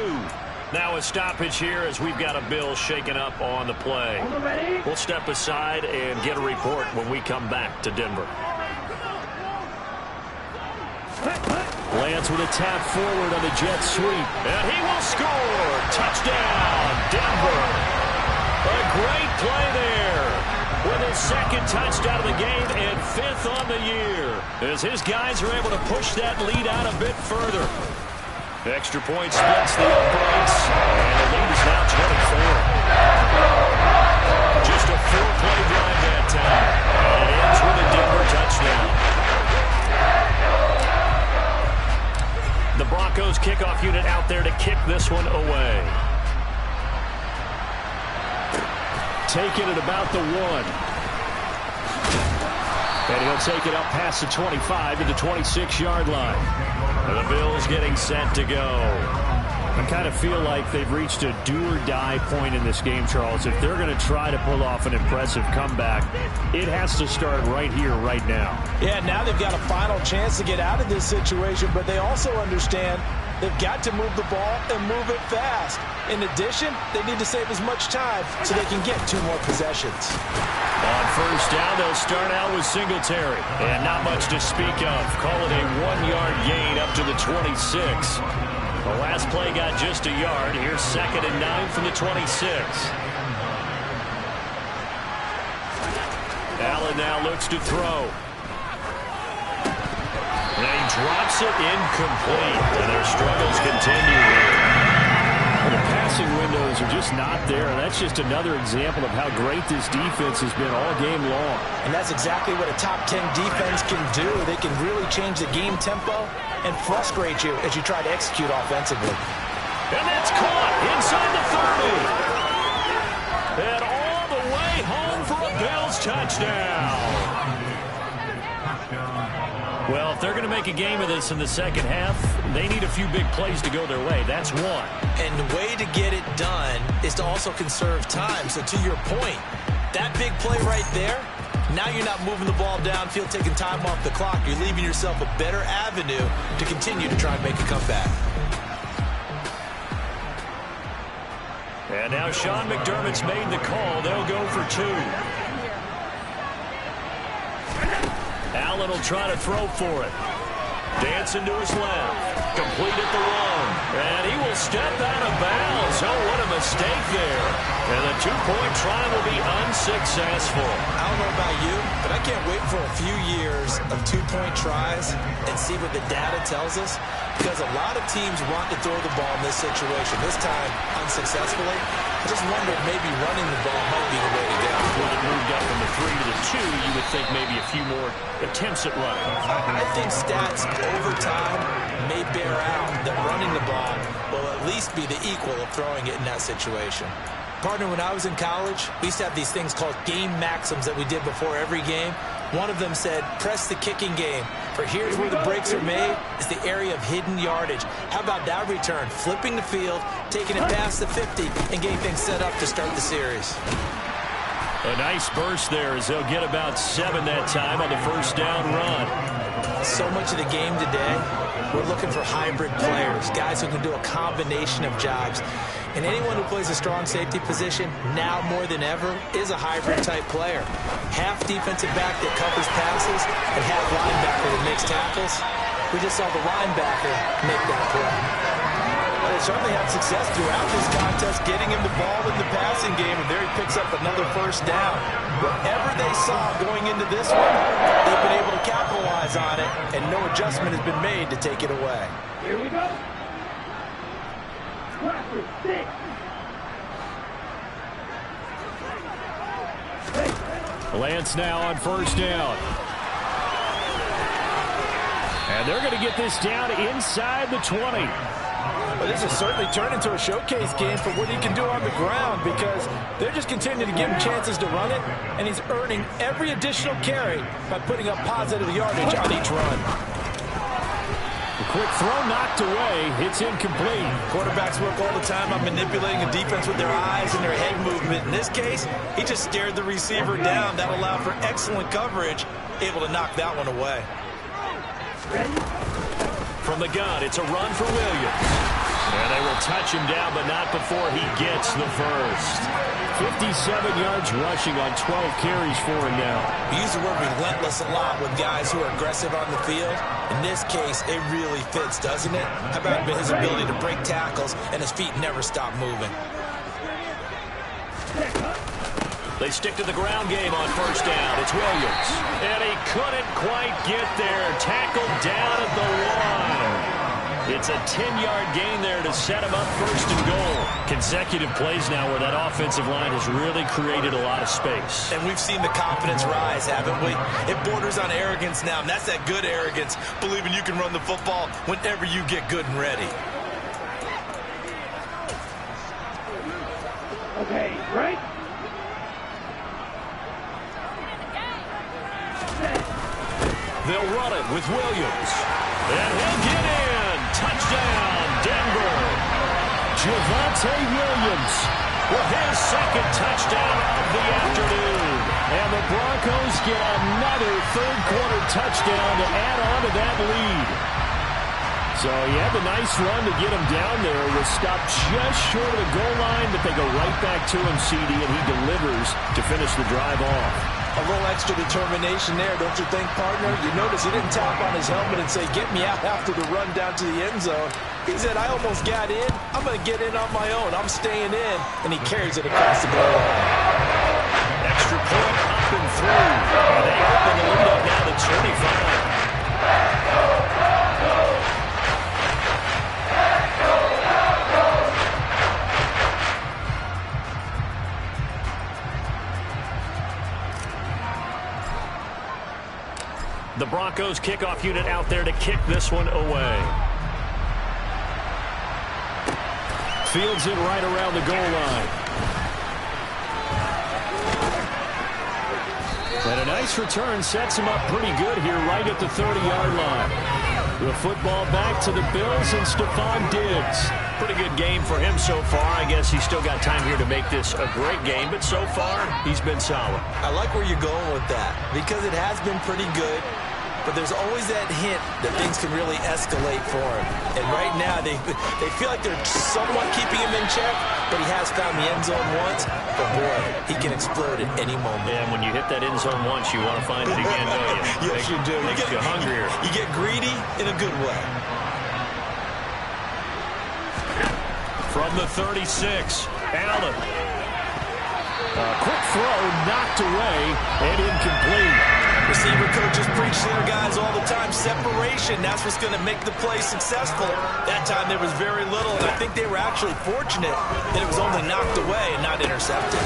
Now a stoppage here as we've got a Bill shaken up on the play. We'll step aside and get a report when we come back to Denver. Lance with a tap forward on the jet sweep. And he will score. Touchdown, Denver. A great play there. With his 2nd touchdown of the game and 5th on the year. As his guys are able to push that lead out a bit further. Extra point splits the uprights. And the lead is now 24. Just a 4-play drive that time. And it ends with a Denver touchdown. The Broncos kickoff unit out there to kick this one away. Taking it about the 1. And he'll take it up past the 25 to the 26-yard line. And the Bills getting set to go. I kind of feel like they've reached a do-or-die point in this game, Charles. If they're going to try to pull off an impressive comeback, it has to start right here, right now. Yeah, now they've got a final chance to get out of this situation, but they also understand they've got to move the ball and move it fast. In addition, they need to save as much time so they can get 2 more possessions. On 1st down, they'll start out with Singletary. And not much to speak of. Call it a 1-yard gain up to the 26. The last play got just a yard. Here's 2nd and 9 from the 26. Allen now looks to throw. And he drops it incomplete. And their struggles continue here. Well, the passing windows are just not there. That's just another example of how great this defense has been all game long. And that's exactly what a top 10 defense can do. They can really change the game tempo and frustrate you as you try to execute offensively. And that's caught inside the 30. And all the way home for a Bills touchdown. Well, if they're going to make a game of this in the second half, they need a few big plays to go their way. That's one. And the way to get it done is to also conserve time. So to your point, that big play right there, now you're not moving the ball downfield, taking time off the clock. You're leaving yourself a better avenue to continue to try and make a comeback. And now Sean McDermott's made the call. They'll go for 2. Allen will try to throw for it. Dancing to his left. Complete at the 1. And he will step out of bounds. Oh, what a mistake there. And the two-point try will be unsuccessful. I don't know about you, but I can't wait for a few years of two-point tries and see what the data tells us, because a lot of teams want to throw the ball in this situation. This time, unsuccessfully. I just wonder if maybe running the ball might be the way to go. When it moved up from the 3 to the 2, you would think maybe a few more attempts at running. I think stats over time may bear out that running the ball will at least be the equal of throwing it in that situation. Partner, when I was in college, we used to have these things called game maxims that we did before every game. One of them said, press the kicking game. For here's where the breaks are made, is the area of hidden yardage. How about that return? Flipping the field, taking it past the 50, and getting things set up to start the series. A nice burst there as they'll get about 7 that time on the first down run. So much of the game today, we're looking for hybrid players, guys who can do a combination of jobs. And anyone who plays a strong safety position, now more than ever, is a hybrid-type player. Half defensive back that covers passes and half linebacker that makes tackles. We just saw the linebacker make that play. They certainly had success throughout this contest, getting him the ball in the passing game, and there he picks up another first down. Whatever they saw going into this one, they've been able to capitalize on it, and no adjustment has been made to take it away. Here we go. Lance now on first down. And they're going to get this down inside the 20. Well, this has certainly turned into a showcase game for what he can do on the ground, because they're just continuing to give him chances to run it, and he's earning every additional carry by putting up positive yardage on each run. Quick throw knocked away. It's incomplete. Quarterbacks work all the time on manipulating a defense with their eyes and their head movement. In this case, he just stared the receiver down. That allowed for excellent coverage, able to knock that one away. From the gun, it's a run for Williams. And they will touch him down, but not before he gets the first. 57 yards rushing on 12 carries for him now. We use the word relentless a lot with guys who are aggressive on the field. In this case, it really fits, doesn't it? How about his ability to break tackles and his feet never stop moving? They stick to the ground game on first down. It's Williams. And he couldn't quite get there. Tackled down at the line. It's a 10-yard gain there to set him up first and goal. Consecutive plays now where that offensive line has really created a lot of space. And we've seen the confidence rise, haven't we? It borders on arrogance now, and that's that good arrogance, believing you can run the football whenever you get good and ready. Okay, right? They'll run it with Williams. And he'll get in. Touchdown, Denver. Javonte Williams with his second touchdown of the afternoon. And the Broncos get another third-quarter touchdown to add on to that lead. So he had the nice run to get him down there. Was stopped just short of the goal line, but they go right back to him, CD, and he delivers to finish the drive off. A little extra determination there, don't you think, partner? You notice he didn't tap on his helmet and say, get me out after the run down to the end zone. He said, I almost got in. I'm going to get in on my own. I'm staying in. And he carries it across the goal line. Extra point up and through. And they open the lead up now to 25. The Broncos kickoff unit out there to kick this one away. Fields it right around the goal line. And a nice return sets him up pretty good here right at the 30-yard line. The football back to the Bills and Stephon Diggs. Pretty good game for him so far. I guess he's still got time here to make this a great game, but so far he's been solid. I like where you're going with that because it has been pretty good. But there's always that hint that things can really escalate for him. And right now, they feel like they're somewhat keeping him in check, but he has found the end zone once. But, boy, he can explode at any moment. Yeah, and when you hit that end zone once, you want to find it again, don't you? Yes, you do. Makes you hungrier. You get greedy in a good way. From the 36, Allen. Quick throw, knocked away, and incomplete. Receiver coaches preach to their guys all the time. Separation, that's what's going to make the play successful. That time there was very little, and I think they were actually fortunate that it was only knocked away and not intercepted.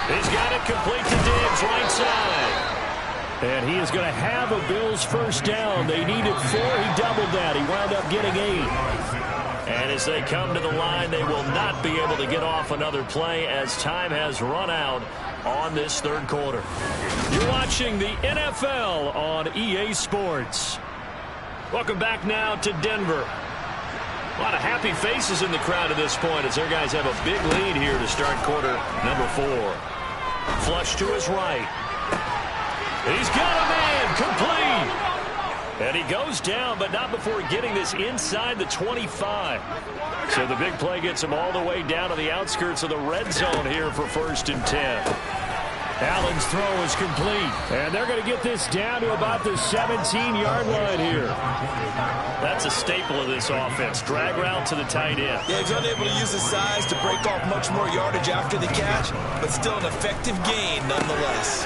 He's got it complete to Diggs, right side. And he is going to have a Bills first down. They needed 4. He doubled that. He wound up getting 8. And as they come to the line, they will not be able to get off another play as time has run out on this third quarter. You're watching the NFL on EA Sports. Welcome back now to Denver. A lot of happy faces in the crowd at this point as their guys have a big lead here to start quarter number 4. Flush to his right. He's got a man, complete. And he goes down, but not before getting this inside the 25. So the big play gets him all the way down to the outskirts of the red zone here for 1st and 10. Allen's throw is complete. And they're going to get this down to about the 17-yard line here. That's a staple of this offense. Drag route to the tight end. Yeah, he's unable to use his size to break off much more yardage after the catch, but still an effective gain nonetheless.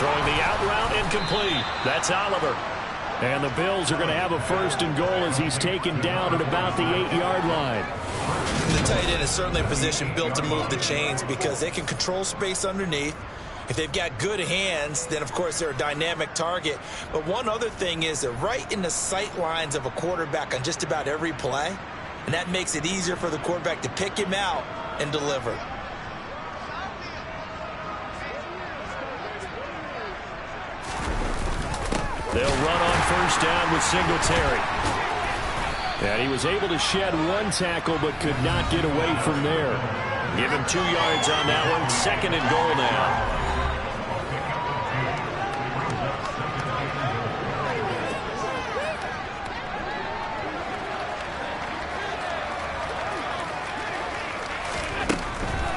Throwing the out route incomplete. That's Oliver. And the Bills are going to have a 1st and goal as he's taken down at about the 8-yard line. The tight end is certainly a position built to move the chains because they can control space underneath. If they've got good hands, then, of course, they're a dynamic target. But one other thing is they're right in the sight lines of a quarterback on just about every play, and that makes it easier for the quarterback to pick him out and deliver. They'll run on 1st down with Singletary. And he was able to shed 1 tackle but could not get away from there. Give him 2 yards on that one. 2nd and goal now.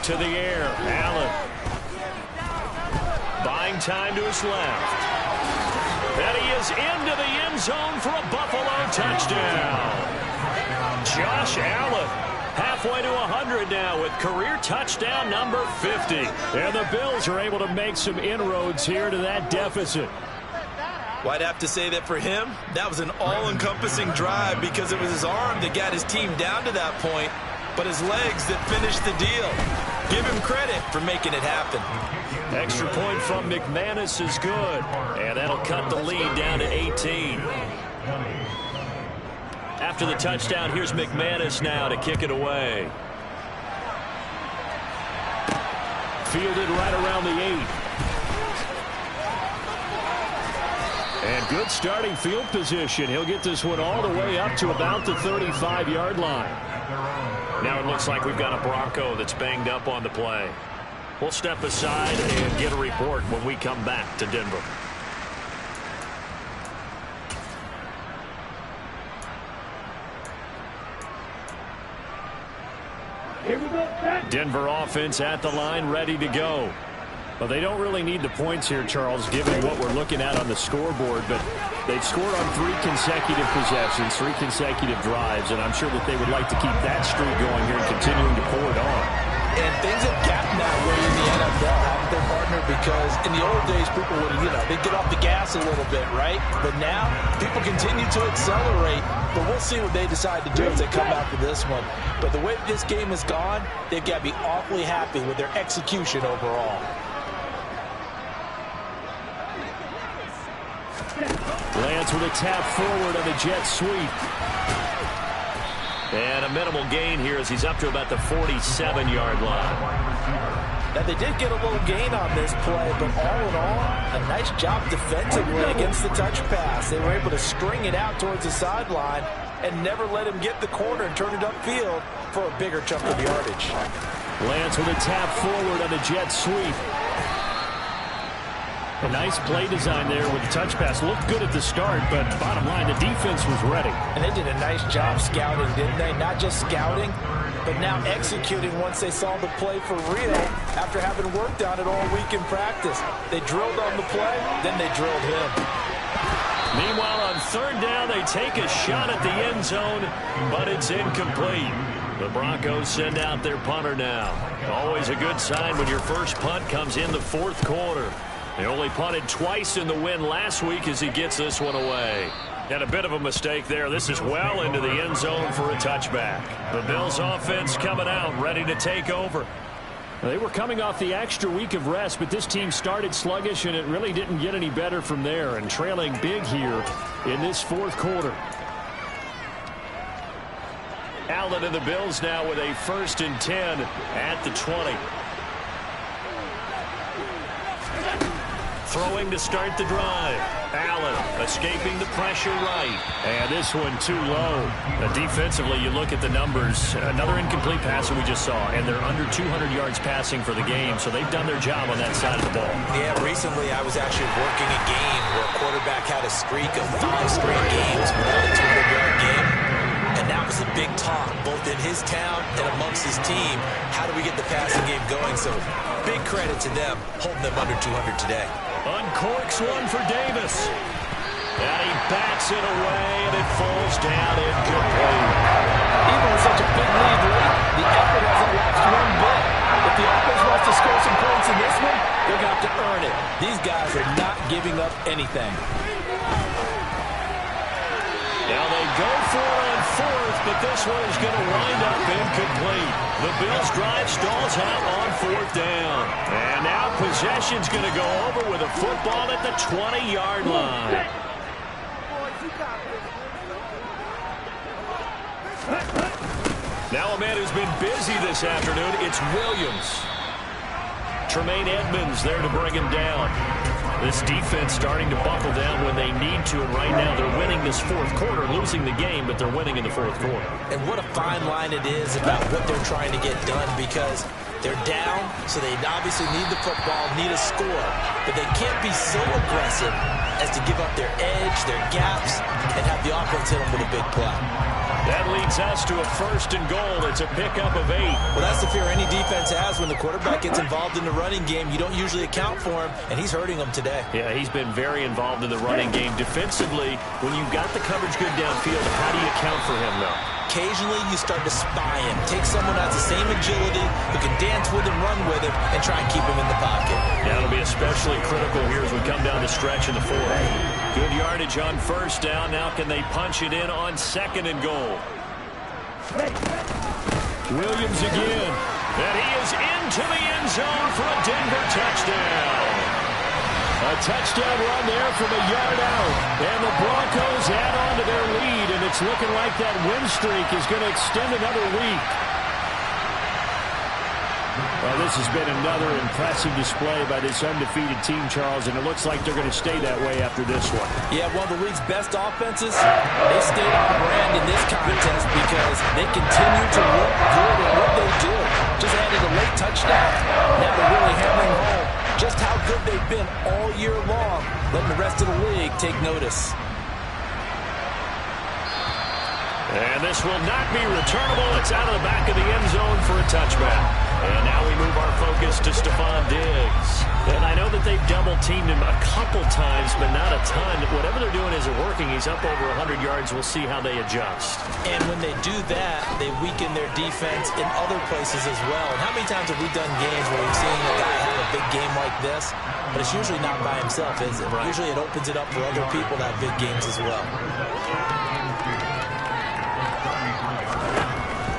To the air, Allen. Buying time to his left. And he is into the end zone for a Buffalo touchdown. Josh Allen, halfway to 100 now with career touchdown number 50. And the Bills are able to make some inroads here to that deficit. Well, I'd have to say that for him, that was an all-encompassing drive because it was his arm that got his team down to that point, but his legs that finished the deal. Give him credit for making it happen. Extra point from McManus is good, and that'll cut the lead down to 18. After the touchdown, here's McManus now to kick it away. Fielded right around the 8. And good starting field position. He'll get this one all the way up to about the 35-yard line. Now it looks like we've got a Bronco that's banged up on the play. We'll step aside and get a report when we come back to Denver. Here we go. Denver offense at the line, ready to go. Well, they don't really need the points here, Charles, given what we're looking at on the scoreboard, but they've scored on 3 consecutive possessions, 3 consecutive drives, and I'm sure that they would like to keep that streak going here and continuing to pour it on. And things have gotten that way in the NFL, haven't they, partner? Because in the old days, people would, they'd get off the gas a little bit, right? But now, people continue to accelerate, but we'll see what they decide to do as they come after this one. But the way this game has gone, they've got to be awfully happy with their execution overall. Lance with a tap forward on the jet sweep. And a minimal gain here as he's up to about the 47-yard line. Now, they did get a little gain on this play, but all in all, a nice job defensively against the touch pass. They were able to string it out towards the sideline and never let him get the corner and turn it upfield for a bigger chunk of yardage. Lance with a tap forward on the jet sweep. A nice play design there with the touch pass. Looked good at the start, but bottom line, the defense was ready. And they did a nice job scouting, didn't they? Not just scouting, but now executing once they saw the play for real after having worked on it all week in practice. They drilled on the play, then they drilled him. Meanwhile, on 3rd down, they take a shot at the end zone, but it's incomplete. The Broncos send out their punter now. Always a good sign when your first punt comes in the fourth quarter. They only punted twice in the win last week as he gets this one away. And a bit of a mistake there. This is well into the end zone for a touchback. The Bills offense coming out, ready to take over. They were coming off the extra week of rest, but this team started sluggish, and it really didn't get any better from there, and trailing big here in this fourth quarter. Allen and the Bills now with a 1st and 10 at the 20. Throwing to start the drive. Allen escaping the pressure right. And this one too low. Defensively, you look at the numbers. Another incomplete pass that we just saw, and they're under 200 yards passing for the game, so they've done their job on that side of the ball. Yeah, recently I was actually working a game where a quarterback had a streak of 5 straight games without a 200-yard game. And that was a big talk, both in his town and amongst his team. How do we get the passing game going? So big credit to them, holding them under 200 today. Uncorks one for Davis. And he bats it away, and it falls down incomplete. Even with such a big lead late, the effort hasn't lapsed one bit. If the offense wants to score some points in this one, they're going to have to earn it. These guys are not giving up anything. Now they go for it on 4th, but this one is going to wind up incomplete. The Bills drive stalls out on 4th down. And now possession's going to go over with a football at the 20-yard line. Now a man who's been busy this afternoon, it's Williams. Tremaine Edmonds there to bring him down. This defense starting to buckle down when they need to, and right now they're winning this fourth quarter, losing the game, but they're winning in the fourth quarter. And what a fine line it is about what they're trying to get done, because they're down, so they obviously need the football, need a score, but they can't be so aggressive as to give up their edge, their gaps, and have the offense hit them with a big play. That leads us to a 1st and goal. It's a pickup of 8. Well, that's the fear any defense has when the quarterback gets involved in the running game. You don't usually account for him, and he's hurting them today. Yeah, he's been very involved in the running game. Defensively, when you've got the coverage good downfield, how do you account for him, though? Occasionally, you start to spy him. Take someone who has the same agility, who can dance with him, run with him, and try and keep him in the pocket. Yeah, it'll be especially critical here as we come down the stretch in the 4th. Good yardage on 1st down. Now can they punch it in on 2nd and goal? Williams again. And he is into the end zone for a Denver touchdown. A touchdown run there from a yard out. And the Broncos add on to their lead, and it's looking like that win streak is going to extend another week. Well, this has been another impressive display by this undefeated team, Charles, and it looks like they're going to stay that way after this one. Yeah, one of the league's best offenses. They stayed on brand in this contest because they continue to look good at what they do. Just added a late touchdown. Now they're really hammering home just how good they've been all year long, letting the rest of the league take notice. And this will not be returnable. It's out of the back of the end zone for a touchback. And now we move our focus to Stephon Diggs. And I know that they've double-teamed him a couple times, but not a ton. Whatever they're doing isn't working. He's up over 100 yards. We'll see how they adjust. And when they do that, they weaken their defense in other places as well. And how many times have we done games where we've seen a guy have a big game like this, but it's usually not by himself, is it? Right. Usually it opens it up for other people to have big games as well.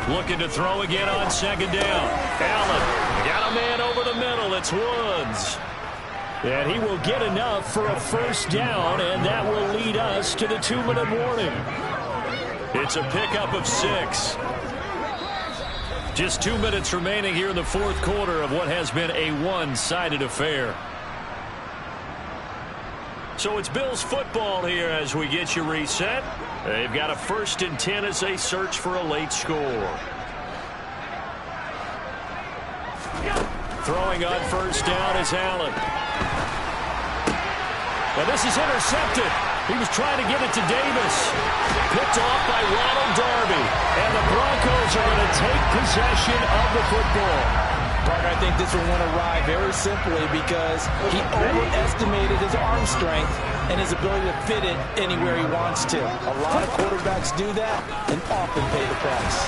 Looking to throw again on 2nd down. Allen got a man over the middle. It's Woods. And he will get enough for a 1st down, and that will lead us to the 2-minute warning. It's a pickup of 6. Just 2 minutes remaining here in the fourth quarter of what has been a one-sided affair. So it's Bills football here as we get you reset. They've got a 1st and 10 as they search for a late score. Throwing on 1st down is Allen. Now this is intercepted. He was trying to get it to Davis. Picked off by Ronald Darby. And the Broncos are going to take possession of the football. Parker, I think this will win a ride very simply because he overestimated his arm strength and his ability to fit it anywhere he wants to. A lot of quarterbacks do that and often pay the price.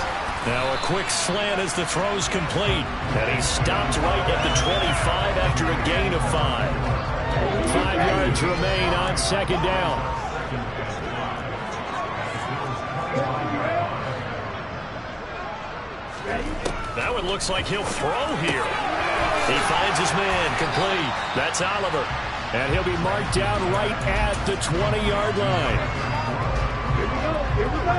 Now a quick slant as the throw's complete. And he stopped right at the 25 after a gain of 5. 5 yards remain on second down. Now it looks like he'll throw here. He finds his man, complete. That's Oliver. And he'll be marked down right at the 20-yard line. Here we go. Here we go.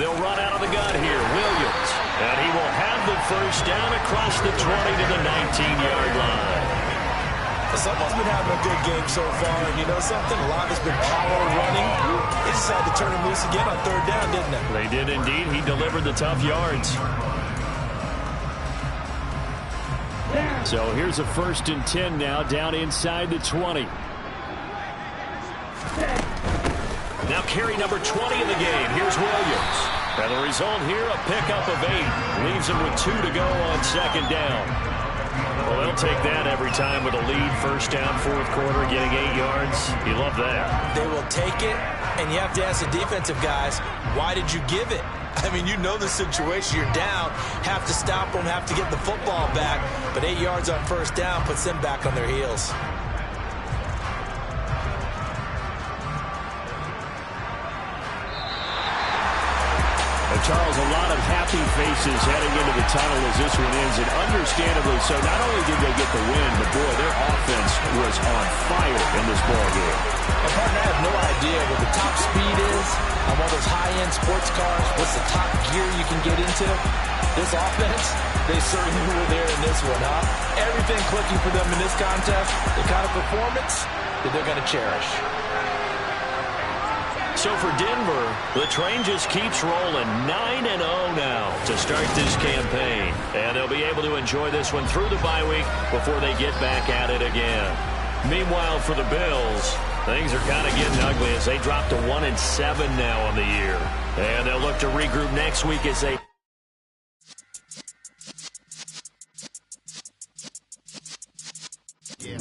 They'll run out of the gun here. Williams. And he will have the first down across the 20 to the 19-yard line. Someone's been having a good game so far, and you know something? A lot has been power running. They just had to turn him loose again on third down, didn't they? They did indeed. He delivered the tough yards. So here's a 1st and 10 now, down inside the 20. Now carry number 20 in the game. Here's Williams. And the result here, a pickup of 8. Leaves him with 2 to go on second down. Well, they'll take that every time with a lead. First down, fourth quarter, getting 8 yards. You love that. They will take it, and you have to ask the defensive guys, why did you give it? I mean, you know the situation. You're down, have to stop them, have to get the football back. But 8 yards on first down puts them back on their heels. Charles, a lot of happy faces heading into the tunnel as this one ends, and understandably so. Not only did they get the win, but boy, their offense was on fire in this ballgame. Partner, I have no idea what the top speed is on one of those high-end sports cars. What's the top gear you can get into? This offense, they certainly were there in this one, huh? Everything clicking for them in this contest, the kind of performance that they're going to cherish. So for Denver, the train just keeps rolling. 9-0 now to start this campaign. And they'll be able to enjoy this one through the bye week before they get back at it again. Meanwhile, for the Bills, things are kind of getting ugly as they drop to 1-7 now on the year. And they'll look to regroup next week as they... Yeah.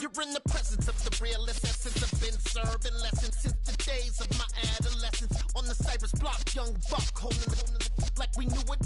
You're in the presence of the realest essence. I've been serving lessons since the days of my adolescence. On the Cypress block, young buck holding like we knew it all.